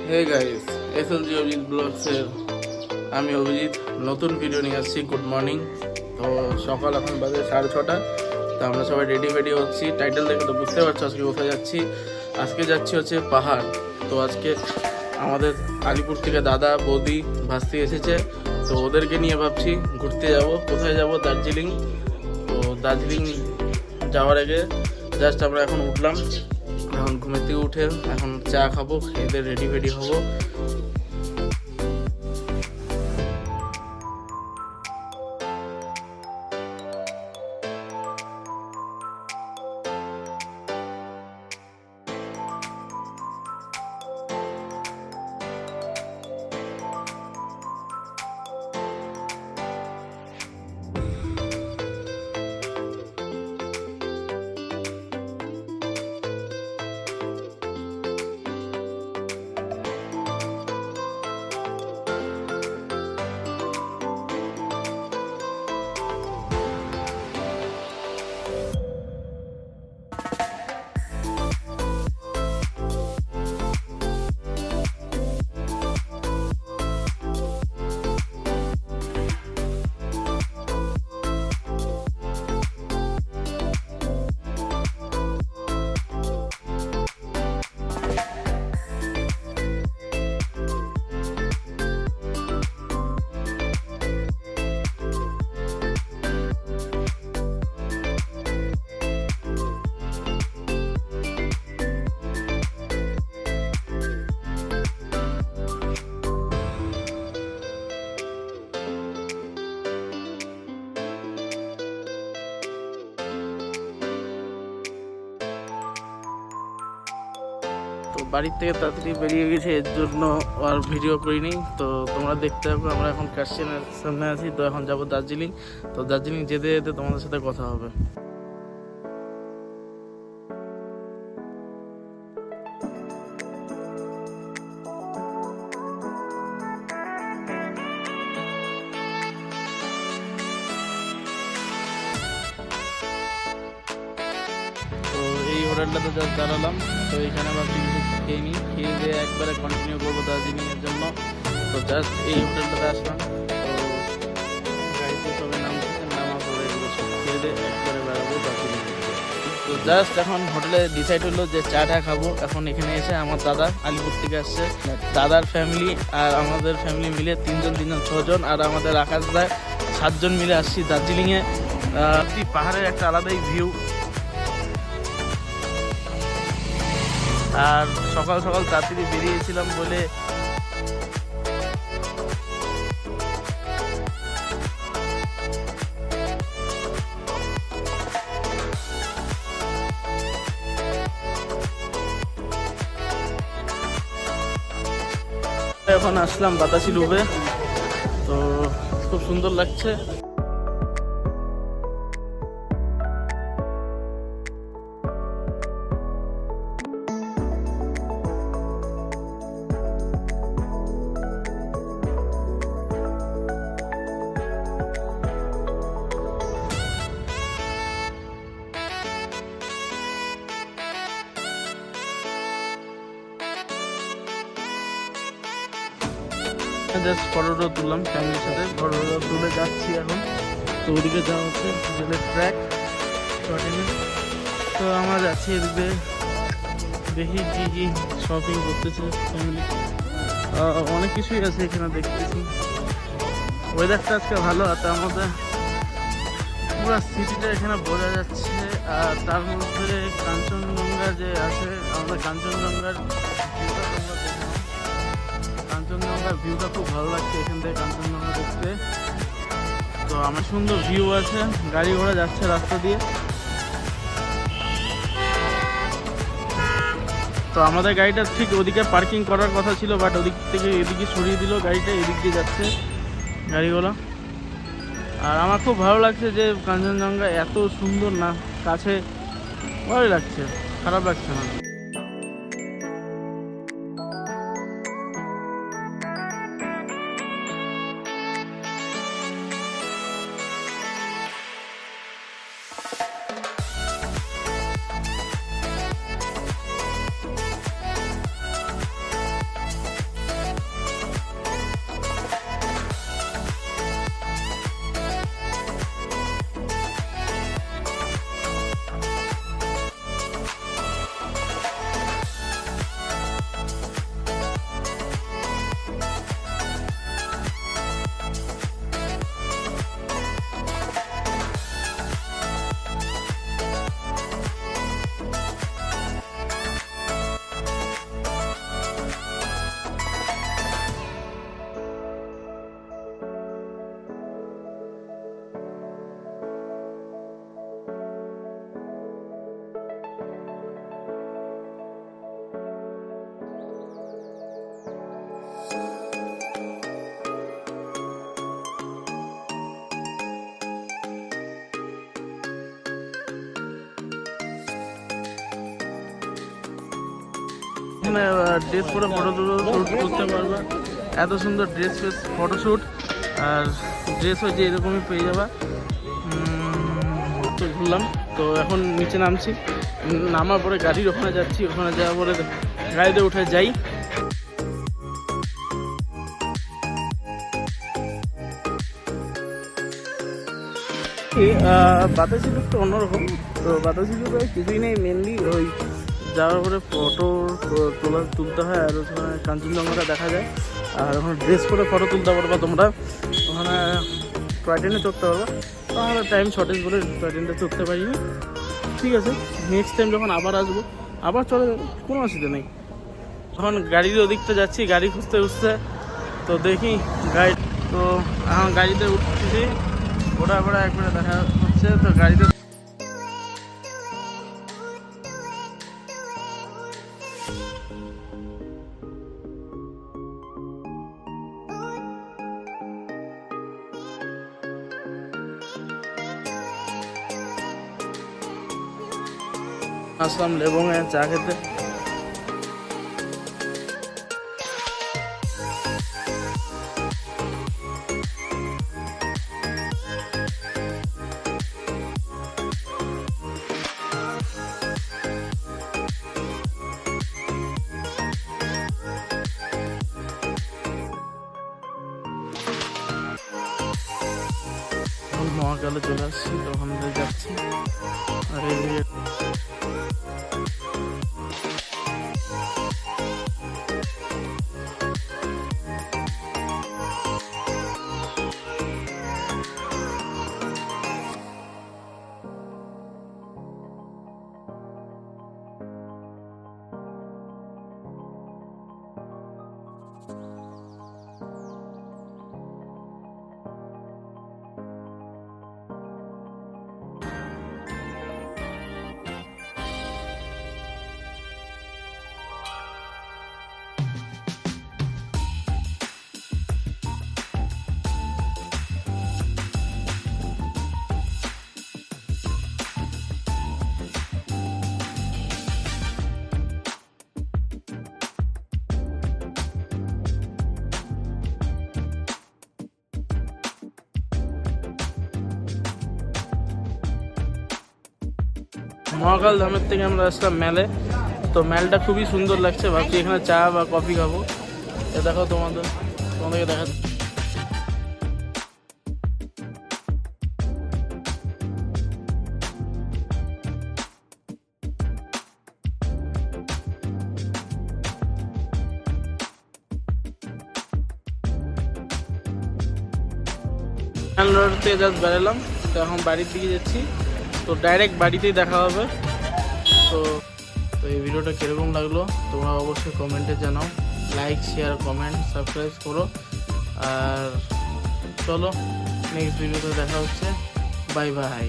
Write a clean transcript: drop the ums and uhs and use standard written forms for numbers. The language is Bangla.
হে গাইস, এসএলজি অভিজিৎ ব্লগসের আমি অভিজিৎ নতুন ভিডিও নিয়ে আসছি। Good morning. তো সকাল এখন বাজে 6:30। তো আমরা সবাই রেডি হচ্ছি। টাইটেল দেখে তো বুঝতে পারছো আজকে কোথায় যাচ্ছি। আজকে যাচ্ছি হচ্ছে পাহাড়। তো আজকে আমাদের আলিপুর থেকে দাদা বৌদি ভাস্তি এসেছে। তো ওদেরকে নিয়ে ভাবছি ঘুরতে যাব। কোথায় যাব? দার্জিলিং। তো দার্জিলিং যাওয়ার আগে জাস্ট আমরা এখন উঠলাম। এখন ঘুমের থেকে উঠে এখন চা খাবো, খেয়ে রেডি হবো। তো বাড়ির থেকে তাড়াতাড়ি বেরিয়ে গেছে, এর জন্য আর ভিডিও করিনি। তো তোমরা দেখতে হবে। আমরা এখন কাশিয়ানের সামনে আছি। তো এখন যাব দার্জিলিং। তো দার্জিলিং যেতে যেতে তোমাদের সাথে কথা হবে। তো এই হোটেলটাতে জাস্ট দাঁড়ালাম। তো এখানে ভাবছি কিছু খেয়ে নিই, খেয়ে দিয়ে একবারে কন্টিনিউ করবো দার্জিলিংয়ের জন্য। তো জাস্ট এই হোটেলটাতে আসলাম। তো গাড়িতে সবাই নামতেছে, নামার পরে এগুলো সব খেয়ে দিয়ে একবারে বেড়াবো দার্জিলিং। তো জাস্ট এখন হোটেলে ডিসাইড হলো যে চাটা খাবো। এখন এখানে এসে আমার দাদা আলিপুর থেকে আসছে, দাদার ফ্যামিলি আর আমাদের ফ্যামিলি মিলে তিনজন 6জন, আর আমাদের আকাশ দায় 7জন মিলে আসছি দার্জিলিংয়ে। পাহাড়ের একটা আলাদাই ভিউ। আর সকাল সকাল তাড়াতাড়ি বেরিয়েছিলাম বলে এখন আসলাম বাতাসি লুবে। তো খুব সুন্দর লাগছে। জাস্ট ফটো তুললাম ফ্যামিলির সাথে, ফটো তুলে যাচ্ছি এখন। তো ওদিকে যাওয়া হচ্ছে রেলের ট্র্যাক শর্টিংয়ে। তো আমরা যাচ্ছি এদিকে, দেখি কি কি শপিং করতেছে ফ্যামিলি। অনেক কিছুই আছে এখানে দেখতেছি। ওয়েদারটা আজকে ভালো, আর তার মধ্যে পুরো সিটিটা এখানে বোঝা যাচ্ছে। আর তার মধ্যে কাঞ্চনজঙ্ঘা যে আছে, আমাদের কাঞ্চনজঙ্ঘার কাঞ্চনজঙ্ঘার ভিউটা খুব ভালো লাগছে এখান থেকে কাঞ্চনজঙ্ঘা দেখতে। তো আমার সুন্দর ভিউ আছে, গাড়ি ঘোড়া যাচ্ছে রাস্তা দিয়ে। তো আমাদের গাড়িটা ঠিক ওদিকে পার্কিং করার কথা ছিল, বাট ওদিক থেকে এদিকে সরিয়ে দিল গাড়িটা, এদিক দিয়ে যাচ্ছে গাড়িগুলো। আর আমার খুব ভালো লাগছে যে কাঞ্চনজঙ্ঘা এত সুন্দর না, কাছে ভালোই লাগছে, খারাপ লাগছে না। এখানে ড্রেস পরে ফটো শ্যুট করতে পারবা, এত সুন্দর ড্রেস ফেস ফটোশ্যুট, আর ড্রেস হয়েছে এরকমই পেয়ে যাবা। তো ঘুরলাম, তো এখন নিচে নামছি, নামার পরে গাড়ির ওখানে যাচ্ছি, ওখানে যাওয়ার পরে গাড়িতে উঠে যাই। বাতাসি লুকটা অন্যরকম। তো বাতাসি লুক কিছুই নেই, মেনলি ওই যাওয়ার পরে ফটো তুলতে হয়, আর ওখানে কাঞ্চনজঙ্ঘাটা দেখা যায়, আর ওখানে ড্রেস পরে ফটো তুলতে পারবা তোমরা। ওখানে টয় ট্রেনে চড়তে পারবা, তো আমরা টাইম শর্টেজ বলে টয় ট্রেনটা চড়তে পারিনি। ঠিক আছে, নেক্সট টাইম যখন আবার আসবো আবার চলে যাবো, কোনো অসুবিধা নেই। এখন গাড়ির ওদিকটা যাচ্ছি, গাড়ি খুঁজতে খুঁজতে, তো দেখি গাড়ি, তো এখন গাড়িতে উঠতেছি, ওটা পরে একবারে দেখা হচ্ছে। তো গাড়িতে আসলাম লেবুঙে চা খেতে। মহাকালে চলে আসছি, তো ওখানে যাচ্ছি। আর মহাকাল ধামের থেকে আমরা আসলাম মেলে। তো মেলটা খুবই সুন্দর লাগছে, ভাবছি এখানে চা বা কফি খাবো। এ দেখো তোমাদেরকে দেখা ব্যাঙ্গালোর থেকে জাস্ট বেরোলাম, তো এখন বাড়ির দিকে যাচ্ছি। তো ডাইরেক্ট বাড়িতেই দেখা হবে। তো এই ভিডিওটা কীরকম লাগলো তোমরা অবশ্যই কমেন্টে জানাও, লাইক শেয়ার কমেন্ট সাবস্ক্রাইব করো। আর চলো নেক্সট ভিডিওতে দেখা হচ্ছে, বাই বাই।